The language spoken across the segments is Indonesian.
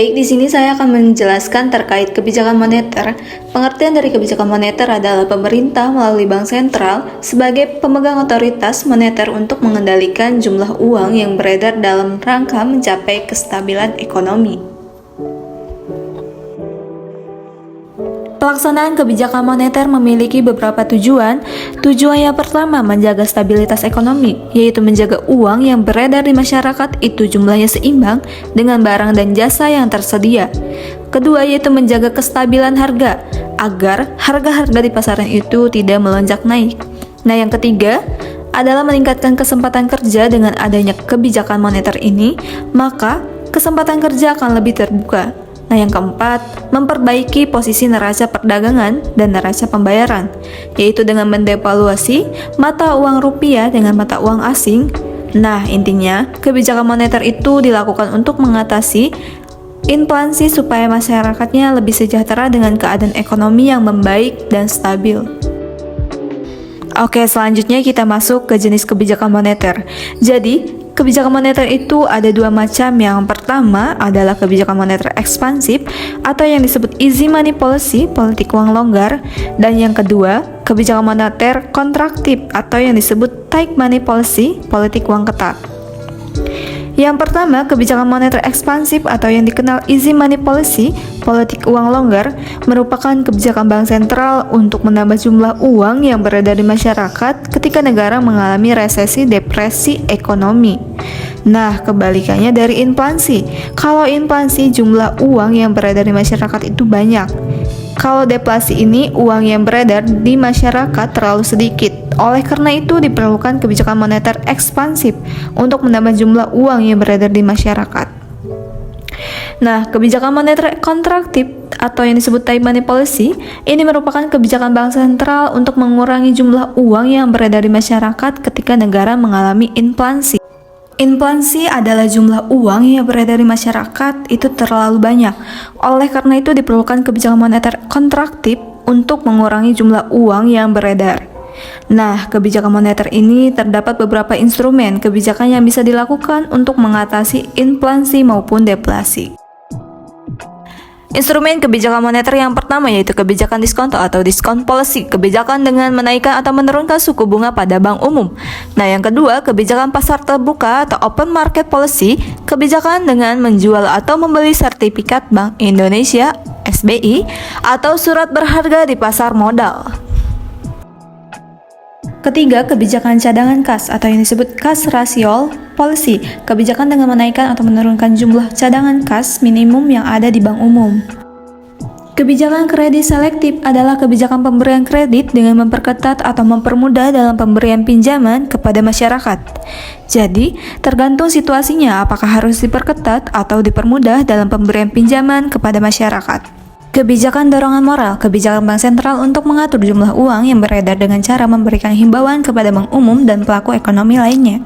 Baik, di sini saya akan menjelaskan terkait kebijakan moneter. Pengertian dari kebijakan moneter adalah pemerintah melalui bank sentral sebagai pemegang otoritas moneter untuk mengendalikan jumlah uang yang beredar dalam rangka mencapai kestabilan ekonomi. Pelaksanaan kebijakan moneter memiliki beberapa tujuan. Tujuan yang pertama menjaga stabilitas ekonomi, yaitu menjaga uang yang beredar di masyarakat itu jumlahnya seimbang dengan barang dan jasa yang tersedia. Kedua yaitu menjaga kestabilan harga, agar harga-harga di pasaran itu tidak melonjak naik. Nah, yang ketiga adalah meningkatkan kesempatan kerja. Dengan adanya kebijakan moneter ini, maka kesempatan kerja akan lebih terbuka. Nah, yang keempat, memperbaiki posisi neraca perdagangan dan neraca pembayaran, yaitu dengan mendevaluasi mata uang rupiah dengan mata uang asing. Nah, intinya, kebijakan moneter itu dilakukan untuk mengatasi inflasi supaya masyarakatnya lebih sejahtera dengan keadaan ekonomi yang membaik dan stabil. Oke, selanjutnya kita masuk ke jenis kebijakan moneter. Jadi, kebijakan moneter itu ada dua macam. Yang pertama adalah kebijakan moneter ekspansif atau yang disebut easy money policy, politik uang longgar. Dan yang kedua, kebijakan moneter kontraktif atau yang disebut tight money policy, politik uang ketat. Yang pertama, kebijakan moneter ekspansif atau yang dikenal easy money policy, politik uang longgar, merupakan kebijakan bank sentral untuk menambah jumlah uang yang beredar di masyarakat ketika negara mengalami resesi depresi ekonomi. Nah, kebalikannya dari inflasi. Kalau inflasi, jumlah uang yang beredar di masyarakat itu banyak. Kalau deflasi ini, uang yang beredar di masyarakat terlalu sedikit. Oleh karena itu, diperlukan kebijakan moneter ekspansif untuk menambah jumlah uang yang beredar di masyarakat. Nah, kebijakan moneter kontraktif atau yang disebut tight money policy, ini merupakan kebijakan bank sentral untuk mengurangi jumlah uang yang beredar di masyarakat ketika negara mengalami inflasi. Inflasi adalah jumlah uang yang beredar di masyarakat itu terlalu banyak. Oleh karena itu diperlukan kebijakan moneter kontraktif untuk mengurangi jumlah uang yang beredar. Nah, kebijakan moneter ini terdapat beberapa instrumen kebijakan yang bisa dilakukan untuk mengatasi inflasi maupun deflasi. Instrumen kebijakan moneter yang pertama yaitu kebijakan diskonto atau discount policy, kebijakan dengan menaikkan atau menurunkan suku bunga pada bank umum. Nah, yang kedua, kebijakan pasar terbuka atau open market policy, kebijakan dengan menjual atau membeli sertifikat Bank Indonesia (SBI) atau surat berharga di pasar modal. Ketiga, kebijakan cadangan kas atau yang disebut cash ratio policy, kebijakan dengan menaikkan atau menurunkan jumlah cadangan kas minimum yang ada di bank umum. Kebijakan kredit selektif adalah kebijakan pemberian kredit dengan memperketat atau mempermudah dalam pemberian pinjaman kepada masyarakat. Jadi, tergantung situasinya apakah harus diperketat atau dipermudah dalam pemberian pinjaman kepada masyarakat. Kebijakan dorongan moral, kebijakan bank sentral untuk mengatur jumlah uang yang beredar dengan cara memberikan himbauan kepada bank umum dan pelaku ekonomi lainnya.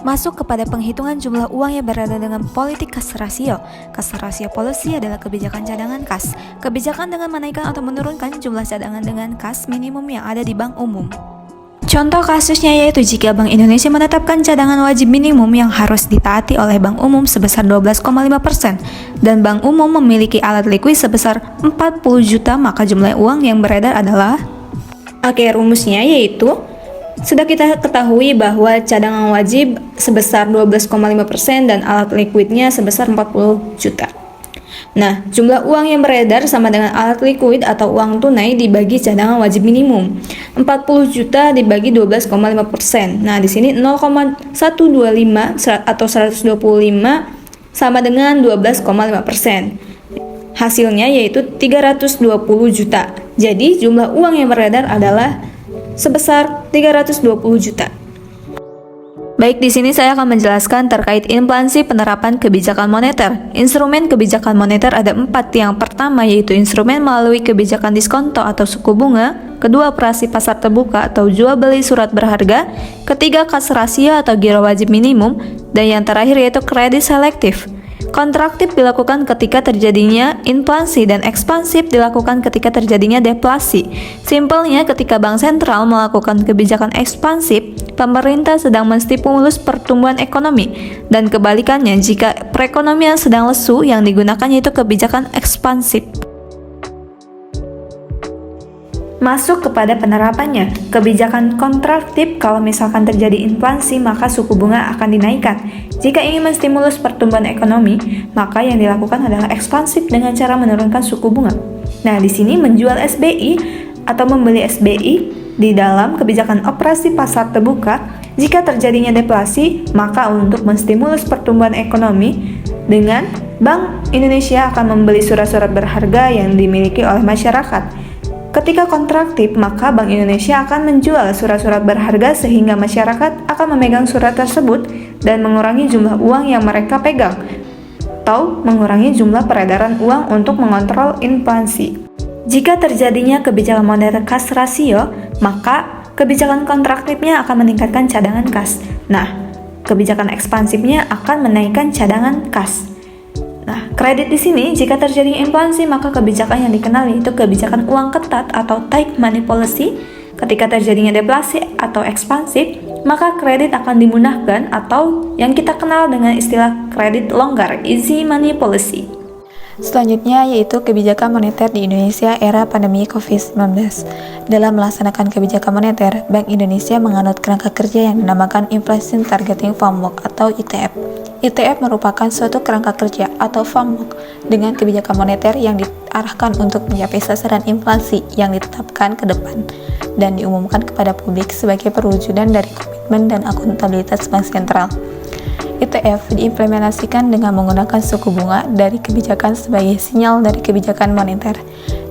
Masuk kepada penghitungan jumlah uang yang beredar dengan politik cash ratio. Cash ratio policy adalah kebijakan cadangan kas, kebijakan dengan menaikkan atau menurunkan jumlah cadangan dengan kas minimum yang ada di bank umum. Contoh kasusnya yaitu jika Bank Indonesia menetapkan cadangan wajib minimum yang harus ditaati oleh bank umum sebesar 12,5% dan bank umum memiliki alat likuid sebesar 40 juta, maka jumlah uang yang beredar adalah rumusnya yaitu sudah kita ketahui bahwa cadangan wajib sebesar 12,5% dan alat likuidnya sebesar 40 juta. Nah, jumlah uang yang beredar sama dengan alat likuid atau uang tunai dibagi cadangan wajib minimum. 40 juta dibagi 12,5%. Nah, di sini 0,125 atau 125 sama dengan 12,5%. Hasilnya yaitu 320 juta. Jadi, jumlah uang yang beredar adalah sebesar 320 juta. Baik, di sini saya akan menjelaskan terkait inflasi penerapan kebijakan moneter. Instrumen kebijakan moneter ada 4. Yang pertama yaitu instrumen melalui kebijakan diskonto atau suku bunga. Kedua, operasi pasar terbuka atau jual beli surat berharga. Ketiga, cash ratio atau giro wajib minimum. Dan yang terakhir yaitu kredit selektif. Kontraktif dilakukan ketika terjadinya inflasi dan ekspansif dilakukan ketika terjadinya deflasi. Simpelnya, ketika bank sentral melakukan kebijakan ekspansif, pemerintah sedang menstimulus pertumbuhan ekonomi, dan kebalikannya jika perekonomian sedang lesu, yang digunakan yaitu kebijakan ekspansif. Masuk kepada penerapannya, kebijakan kontraktif kalau misalkan terjadi inflasi maka suku bunga akan dinaikkan. Jika ingin menstimulus pertumbuhan ekonomi, maka yang dilakukan adalah ekspansif dengan cara menurunkan suku bunga. Nah, di sini menjual SBI atau membeli SBI di dalam kebijakan operasi pasar terbuka. Jika terjadinya deflasi, maka untuk menstimulus pertumbuhan ekonomi dengan Bank Indonesia akan membeli surat-surat berharga yang dimiliki oleh masyarakat. Ketika kontraktif, maka Bank Indonesia akan menjual surat-surat berharga sehingga masyarakat akan memegang surat tersebut dan mengurangi jumlah uang yang mereka pegang, atau mengurangi jumlah peredaran uang untuk mengontrol inflasi. Jika terjadinya kebijakan moneter kas rasio, maka kebijakan kontraktifnya akan meningkatkan cadangan kas. Nah, kebijakan ekspansifnya akan menaikkan cadangan kas. Nah, kredit di sini jika terjadi inflasi maka kebijakan yang dikenal yaitu kebijakan uang ketat atau tight money policy. Ketika terjadinya deflasi atau ekspansif, maka kredit akan dimudahkan atau yang kita kenal dengan istilah kredit longgar, easy money policy. Selanjutnya yaitu kebijakan moneter di Indonesia era pandemi COVID-19. Dalam melaksanakan kebijakan moneter, Bank Indonesia menganut kerangka kerja yang dinamakan Inflation Targeting Framework atau ITF. ITF merupakan suatu kerangka kerja atau framework dengan kebijakan moneter yang diarahkan untuk mencapai sasaran inflasi yang ditetapkan ke depan dan diumumkan kepada publik sebagai perwujudan dari komitmen dan akuntabilitas Bank Sentral. ITF diimplementasikan dengan menggunakan suku bunga dari kebijakan sebagai sinyal dari kebijakan moneter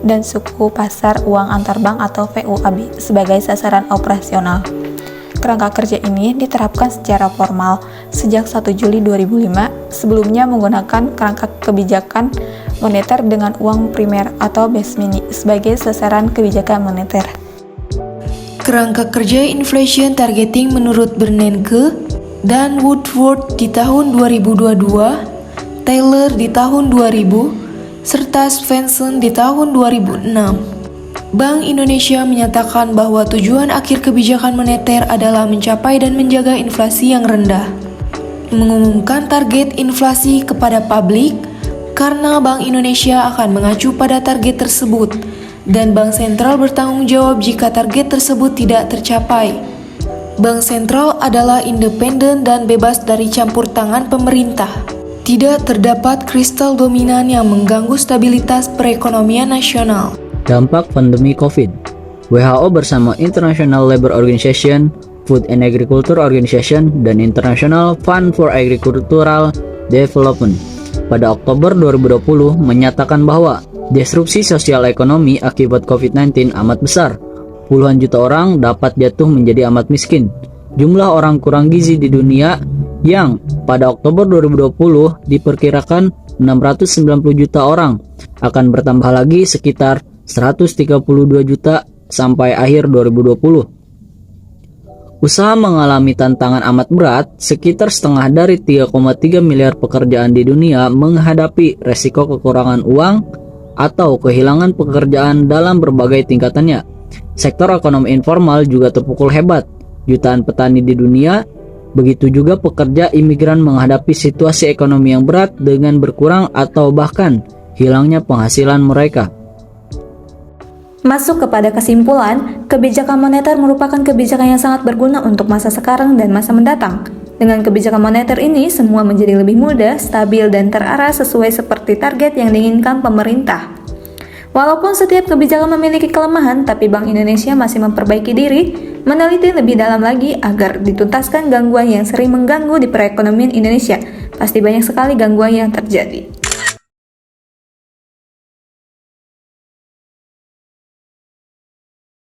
dan suku pasar uang antar bank atau VUAB sebagai sasaran operasional. Kerangka kerja ini diterapkan secara formal sejak 1 Juli 2005, sebelumnya menggunakan kerangka kebijakan moneter dengan uang primer atau base money sebagai sasaran kebijakan moneter. Kerangka kerja inflation targeting menurut Bernanke dan Woodward di tahun 2022, Taylor di tahun 2000, serta Svensson di tahun 2006. Bank Indonesia menyatakan bahwa tujuan akhir kebijakan moneter adalah mencapai dan menjaga inflasi yang rendah. Mengumumkan target inflasi kepada publik karena Bank Indonesia akan mengacu pada target tersebut dan Bank Sentral bertanggung jawab jika target tersebut tidak tercapai. Bank Sentral adalah independen dan bebas dari campur tangan pemerintah. Tidak terdapat kristal dominan yang mengganggu stabilitas perekonomian nasional. Dampak pandemi COVID. WHO bersama International Labour Organization, Food and Agriculture Organization, dan International Fund for Agricultural Development pada Oktober 2020 menyatakan bahwa disrupsi sosial ekonomi akibat COVID-19 amat besar. Puluhan juta orang dapat jatuh menjadi amat miskin. Jumlah orang kurang gizi di dunia yang pada Oktober 2020 diperkirakan 690 juta orang akan bertambah lagi sekitar 132 juta sampai akhir 2020. Usaha mengalami tantangan amat berat, sekitar setengah dari 3,3 miliar pekerjaan di dunia menghadapi resiko kekurangan uang atau kehilangan pekerjaan dalam berbagai tingkatannya. Sektor ekonomi informal juga terpukul hebat. Jutaan petani di dunia, begitu juga pekerja imigran menghadapi situasi ekonomi yang berat dengan berkurang atau bahkan hilangnya penghasilan mereka. Masuk kepada kesimpulan, kebijakan moneter merupakan kebijakan yang sangat berguna untuk masa sekarang dan masa mendatang. Dengan kebijakan moneter ini, semua menjadi lebih mudah, stabil, dan terarah sesuai seperti target yang diinginkan pemerintah. Walaupun setiap kebijakan memiliki kelemahan, tapi Bank Indonesia masih memperbaiki diri, meneliti lebih dalam lagi agar dituntaskan gangguan yang sering mengganggu di perekonomian Indonesia. Pasti banyak sekali gangguan yang terjadi.